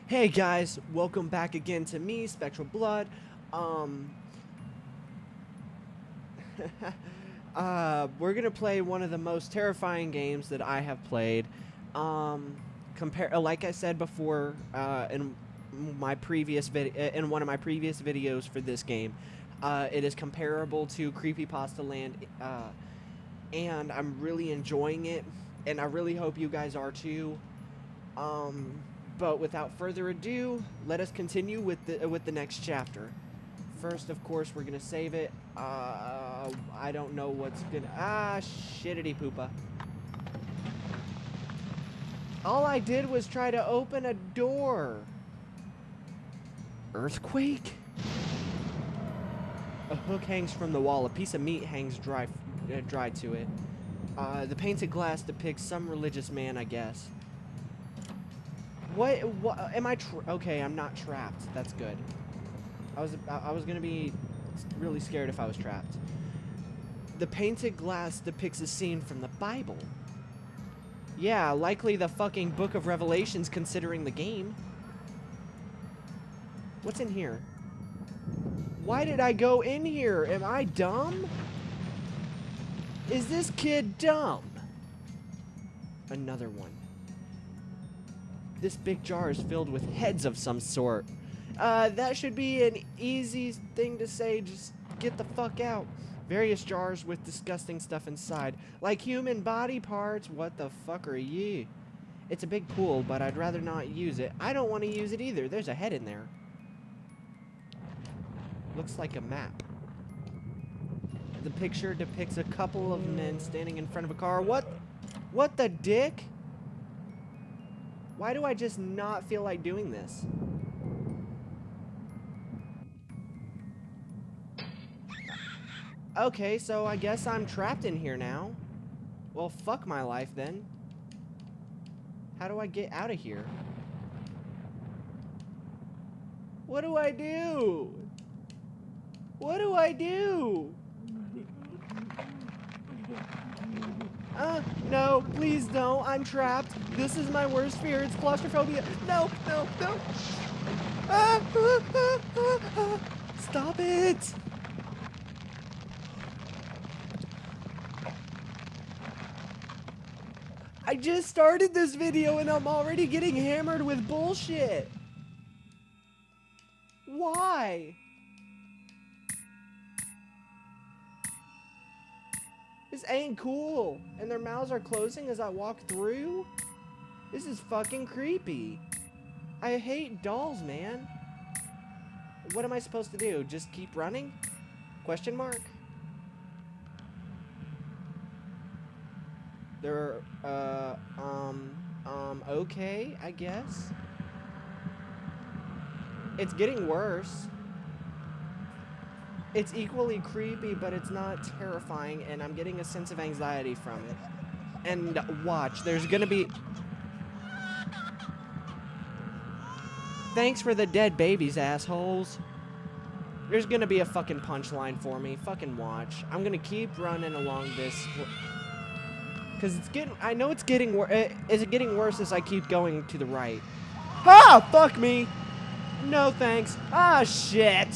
Hey guys, welcome back again to me, Spectral Blood. Um, we're gonna play one of the most terrifying games that I have played. Like I said before, in my previous in one of my previous videos for this game, it is comparable to Creepypasta Land, and I'm really enjoying it, and I really hope you guys are too. Um, but without further ado, let us continue with the next chapter. First, of course, we're gonna save it. I don't know what's gonna. Shittity poopa. All I did was try to open a door. Earthquake? A hook hangs from the wall. A piece of meat hangs dry to it. The painted glass depicts some religious man, I guess. What am I okay, I'm not trapped. That's good. I was gonna be really scared if I was trapped. The painted glass depicts a scene from the Bible. Yeah, likely the fucking Book of Revelations considering the game. What's in here? Why did I go in here? Am I dumb? Is this kid dumb? Another one. This big jar is filled with heads of some sort. That should be an easy thing to say. Just get the fuck out. Various jars with disgusting stuff inside. Like human body parts. What the fuck are you? It's a big pool, but I'd rather not use it. I don't want to use it either. There's a head in there. Looks like a map. The picture depicts a couple of men standing in front of a car. What the dick? Why do I just not feel like doing this? Okay, so I guess I'm trapped in here now. Well, fuck my life then. How do I get out of here? What do I do? What do I do? No, please don't. I'm trapped. This is my worst fear. It's claustrophobia. No, no, no. Stop it. I just started this video and I'm already getting hammered with bullshit. Why? This ain't cool. And their mouths are closing as I walk through? This is fucking creepy. I hate dolls, man. What am I supposed to do? Just keep running? Question mark? They're, okay, I guess. It's getting worse. It's equally creepy, but it's not terrifying, and I'm getting a sense of anxiety from it. And watch, there's gonna be... Thanks for the dead babies, assholes. There's gonna be a fucking punchline for me. Fucking watch. I'm gonna keep running along this... Because it's getting... I know it's getting worse. Is it getting worse as I keep going to the right? Ah! Fuck me! No thanks. Ah, shit!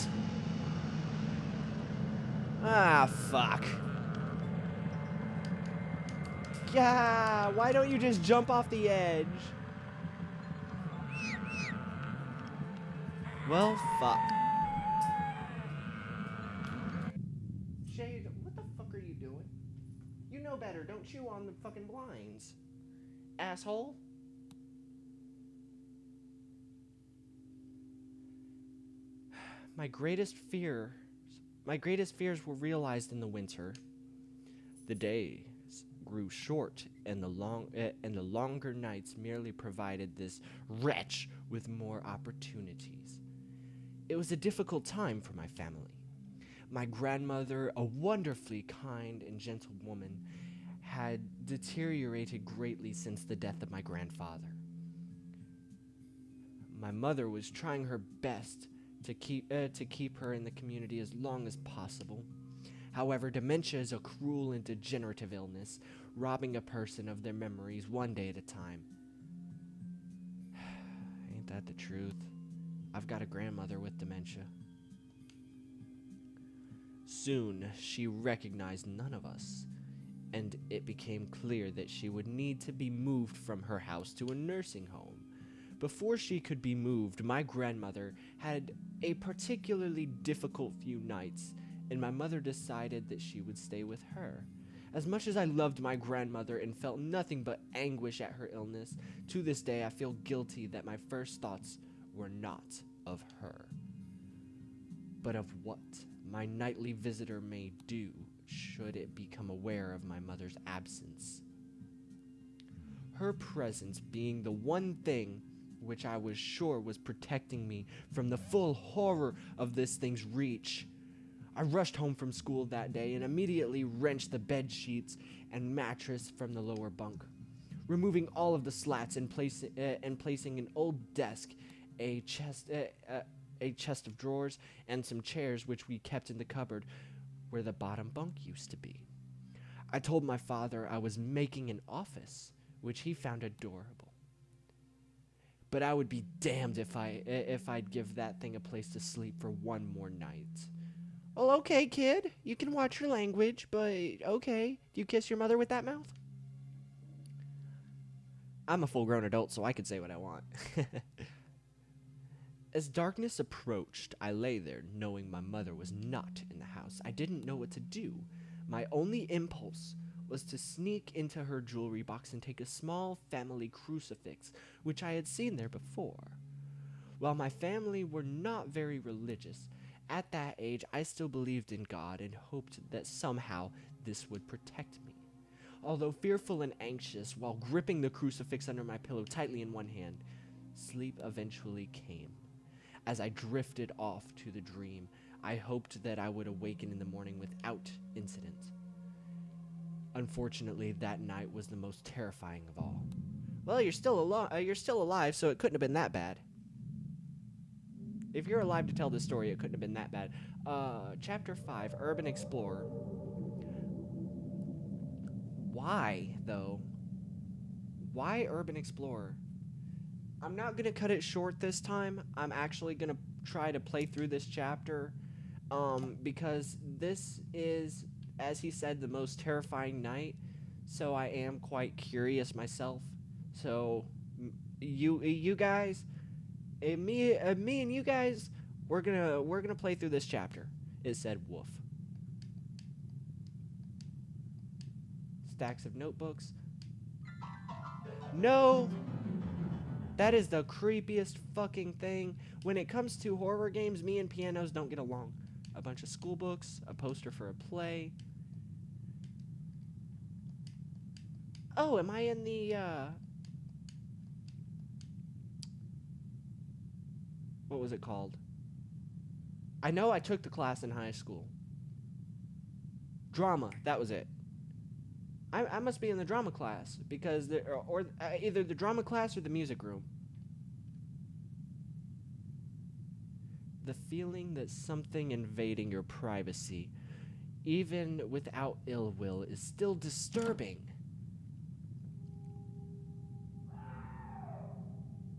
Ah, fuck. Yeah, why don't you just jump off the edge? Well, fuck. Shade, what the fuck are you doing? You know better, don't chew on the fucking blinds. Asshole. My greatest fears were realized in the winter. The days grew short, and the longer nights merely provided this wretch with more opportunities. It was a difficult time for my family. My grandmother, a wonderfully kind and gentle woman, had deteriorated greatly since the death of my grandfather. My mother was trying her best to keep her in the community as long as possible. However, dementia is a cruel and degenerative illness, robbing a person of their memories one day at a time. Ain't that the truth? I've got a grandmother with dementia. Soon, she recognized none of us, and it became clear that she would need to be moved from her house to a nursing home. Before she could be moved, my grandmother had a particularly difficult few nights, and my mother decided that she would stay with her. As much as I loved my grandmother and felt nothing but anguish at her illness, to this day I feel guilty that my first thoughts were not of her, but of what my nightly visitor may do should it become aware of my mother's absence. Her presence being the one thing which I was sure was protecting me from the full horror of this thing's reach. I rushed home from school that day and immediately wrenched the bed sheets and mattress from the lower bunk, removing all of the slats and placing an old desk, a chest of drawers, and some chairs which we kept in the cupboard where the bottom bunk used to be. I told my father I was making an office, which he found adorable. But I would be damned if I'd give that thing a place to sleep for one more night. Well, okay, kid. You can watch your language, but okay. Do you kiss your mother with that mouth? I'm a full-grown adult, so I can say what I want. As darkness approached, I lay there, knowing my mother was not in the house. I didn't know what to do. My only impulse was to sneak into her jewelry box and take a small family crucifix, which I had seen there before. While my family were not very religious, at that age I still believed in God and hoped that somehow this would protect me. Although fearful and anxious, while gripping the crucifix under my pillow tightly in one hand, sleep eventually came. As I drifted off to the dream, I hoped that I would awaken in the morning without incident. Unfortunately, that night was the most terrifying of all. Well, you're still alive, so it couldn't have been that bad. If you're alive to tell this story, it couldn't have been that bad. Chapter 5, Urban Explorer. Why, though? Why Urban Explorer? I'm not going to cut it short this time. I'm actually going to try to play through this chapter, because this is, as he said, the most terrifying night, so I am quite curious myself. So, you guys, me and you guys, we're gonna play through this chapter. It said Wolf. Stacks of notebooks. No! That is the creepiest fucking thing. When it comes to horror games, me and pianos don't get along. A bunch of school books, a poster for a play. Oh, am I in the, what was it called? I know I took the class in high school. Drama, that was it. I must be in the drama class, because either the drama class or the music room. The feeling that something invading your privacy, even without ill will, is still disturbing.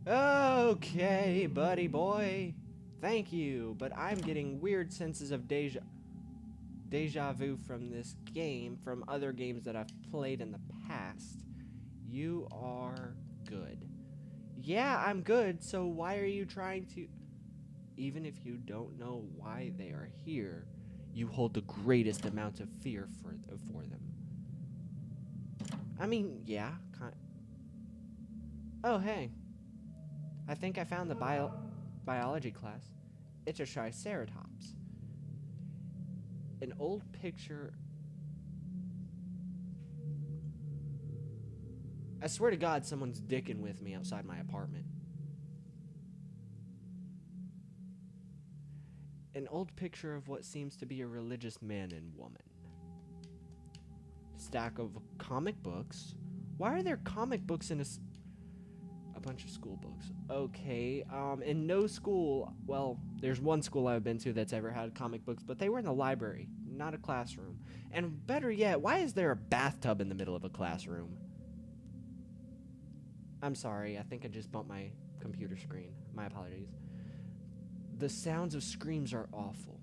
Okay, buddy boy. Thank you, but I'm getting weird senses of deja vu from this game, from other games that I've played in the past. You are good. Yeah, I'm good, so why are you trying to... Even if you don't know why they are here, you hold the greatest amount of fear for them. I mean, yeah, Oh, hey. I think I found the biology class. It's a Triceratops. An old picture... I swear to God, someone's dicking with me outside my apartment. An old picture of what seems to be a religious man and woman. Stack of comic books. Why are there comic books in a bunch of school books? Okay, in no school, well, there's one school I've been to that's ever had comic books, but they were in the library, not a classroom. And better yet, why is there a bathtub in the middle of a classroom? I'm sorry, I think I just bumped my computer screen. My apologies. The sounds of screams are awful.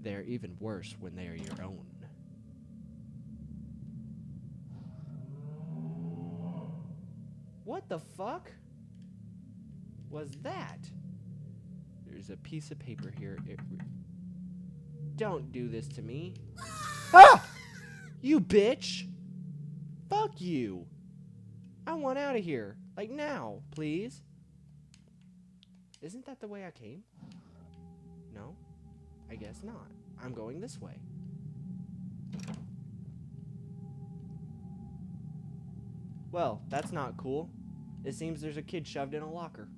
They're even worse when they are your own. What the fuck was that? There's a piece of paper here. Don't do this to me. Ah! You bitch! Fuck you! I want out of here. Like now, please. Isn't that the way I came? No? I guess not. I'm going this way. Well, that's not cool. It seems there's a kid shoved in a locker.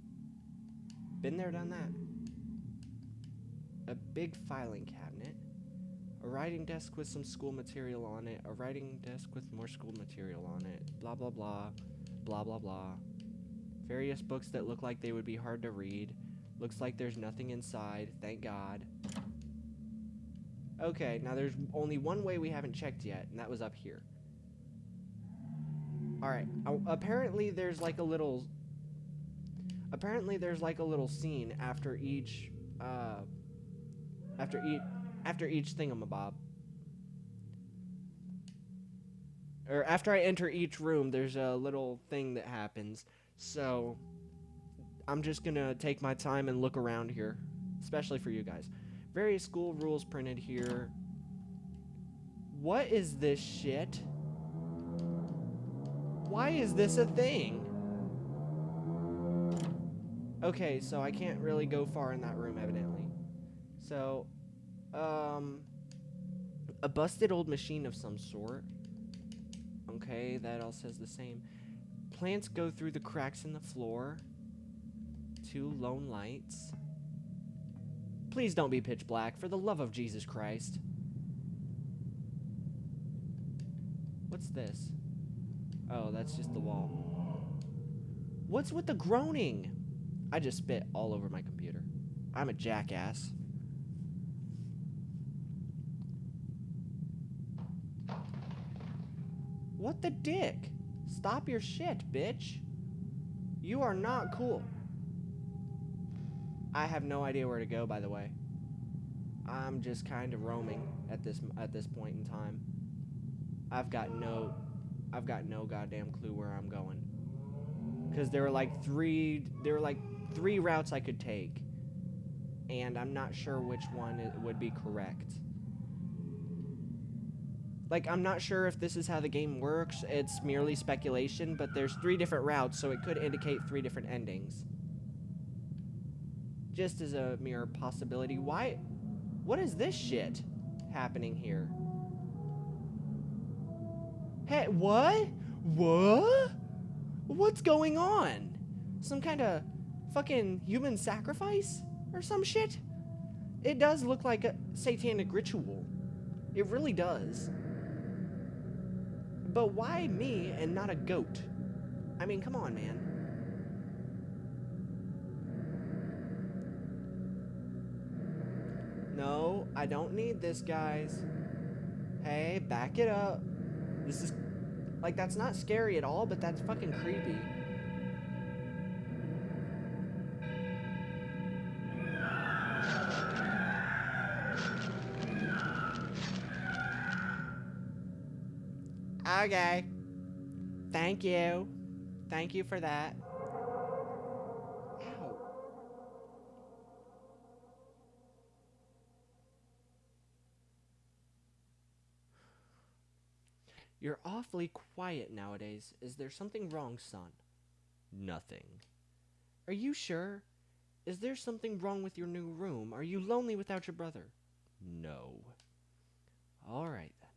Been there, done that. A big filing cabinet. A writing desk with some school material on it. A writing desk with more school material on it. Blah, blah, blah. Blah, blah, blah. Various books that look like they would be hard to read. Looks like there's nothing inside. Thank God. Okay, now there's only one way we haven't checked yet, and that was up here. Alright, apparently there's like a little scene after each thingamabob. Or after I enter each room, there's a little thing that happens. So I'm just gonna take my time and look around here, especially for you guys. Various school rules printed here. What is this shit? Why is this a thing? Okay, so I can't really go far in that room, evidently. So, a busted old machine of some sort. Okay, that all says the same. Plants go through the cracks in the floor. 2 lone lights. Please don't be pitch black, for the love of Jesus Christ. What's this? Oh, that's just the wall. What's with the groaning? I just spit all over my computer. I'm a jackass. What the dick? Stop your shit, bitch. You are not cool. I have no idea where to go, by the way. I'm just kind of roaming at this point in time. I've got no goddamn clue where I'm going. Cuz there were like three routes I could take, and I'm not sure which one would be correct. Like, I'm not sure if this is how the game works. It's merely speculation, but there's 3 different routes, so it could indicate 3 different endings. Just as a mere possibility. Why? What is this shit happening here? Hey, what? What? What's going on? Some kind of fucking human sacrifice or some shit? It does look like a satanic ritual. It really does. But why me and not a goat? I mean, come on, man. No, I don't need this, guys. Hey, back it up. This is, like, that's not scary at all, but that's fucking creepy. Okay. Thank you. Thank you for that. Ow. You're awfully quiet nowadays. Is there something wrong, son? Nothing. Are you sure? Is there something wrong with your new room? Are you lonely without your brother? No. All right, then.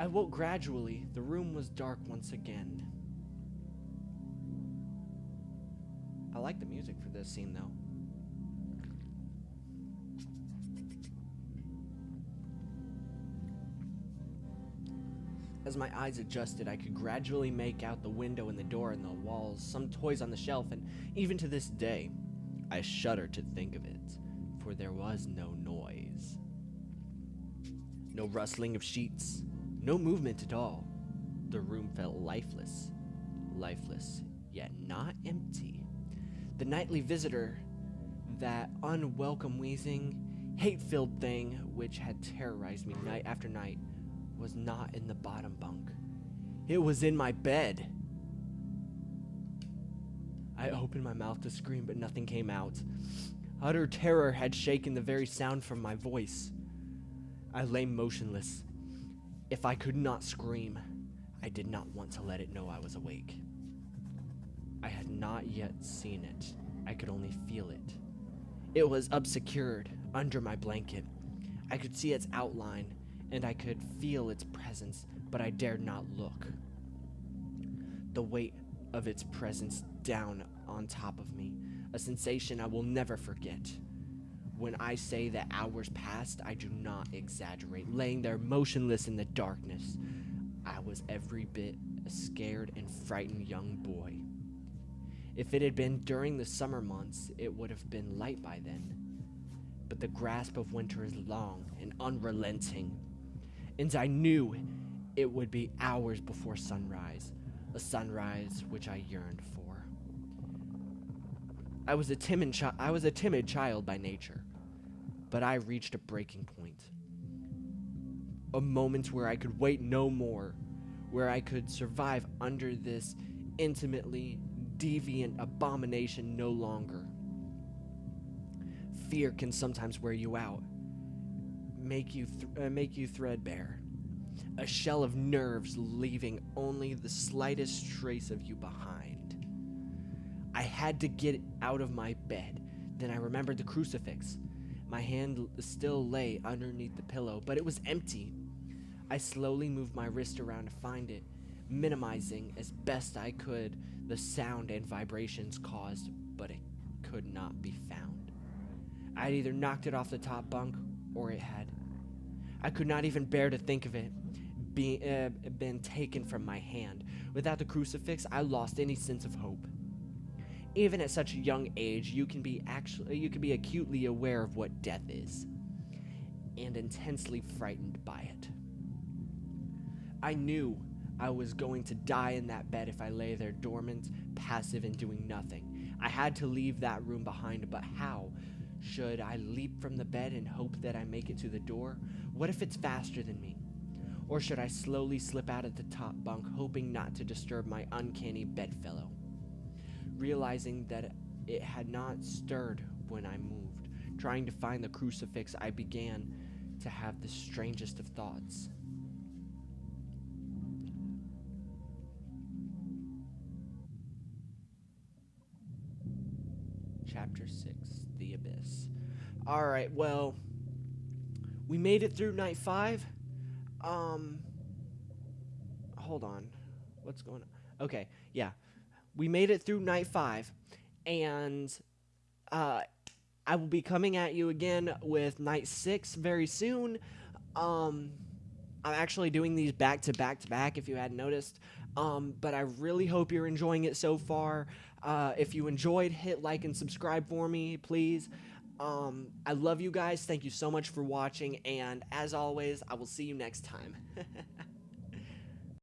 I woke gradually. The room was dark once again. I like the music for this scene, though. As my eyes adjusted, I could gradually make out the window and the door and the walls, some toys on the shelf, and even to this day, I shudder to think of it, for there was no noise. No rustling of sheets, no movement at all. The room felt lifeless, yet not empty. The nightly visitor, that unwelcome wheezing, hate-filled thing which had terrorized me night after night, was not in the bottom bunk. It was in my bed. I opened my mouth to scream, but nothing came out. Utter terror had shaken the very sound from my voice. I lay motionless. If I could not scream, I did not want to let it know I was awake. I had not yet seen it. I could only feel it. It was obscured under my blanket. I could see its outline, and I could feel its presence, but I dared not look. The weight of its presence down on top of me, a sensation I will never forget. When I say that hours passed, I do not exaggerate. Laying there motionless in the darkness, I was every bit a scared and frightened young boy. If it had been during the summer months, it would have been light by then. But the grasp of winter is long and unrelenting, and I knew it would be hours before sunrise, a sunrise which I yearned for. I was a timid child by nature, but I reached a breaking point. A moment where I could wait no more, where I could survive under this intimately deviant abomination no longer. Fear can sometimes wear you out, make you threadbare, a shell of nerves leaving only the slightest trace of you behind. I had to get out of my bed. Then I remembered the crucifix. My hand still lay underneath the pillow, but it was empty. I slowly moved my wrist around to find it, minimizing as best I could the sound and vibrations caused, but it could not be found. I had either knocked it off the top bunk, or it had. I could not even bear to think of it been taken from my hand. Without the crucifix, I lost any sense of hope. Even at such a young age, you can be acutely aware of what death is, and intensely frightened by it. I knew I was going to die in that bed if I lay there dormant, passive, and doing nothing. I had to leave that room behind, but how? Should I leap from the bed and hope that I make it to the door? What if it's faster than me? Or should I slowly slip out of the top bunk, hoping not to disturb my uncanny bedfellow? Realizing that it had not stirred when I moved, trying to find the crucifix, I began to have the strangest of thoughts. Chapter 6, The Abyss. Alright, well, we made it through night 5. Hold on. What's going on? Okay, yeah. We made it through night 5, and I will be coming at you again with night 6 very soon. I'm actually doing these back to back to back, if you hadn't noticed. But I really hope you're enjoying it so far. If you enjoyed, hit like and subscribe for me, please. I love you guys. Thank you so much for watching, and as always, I will see you next time.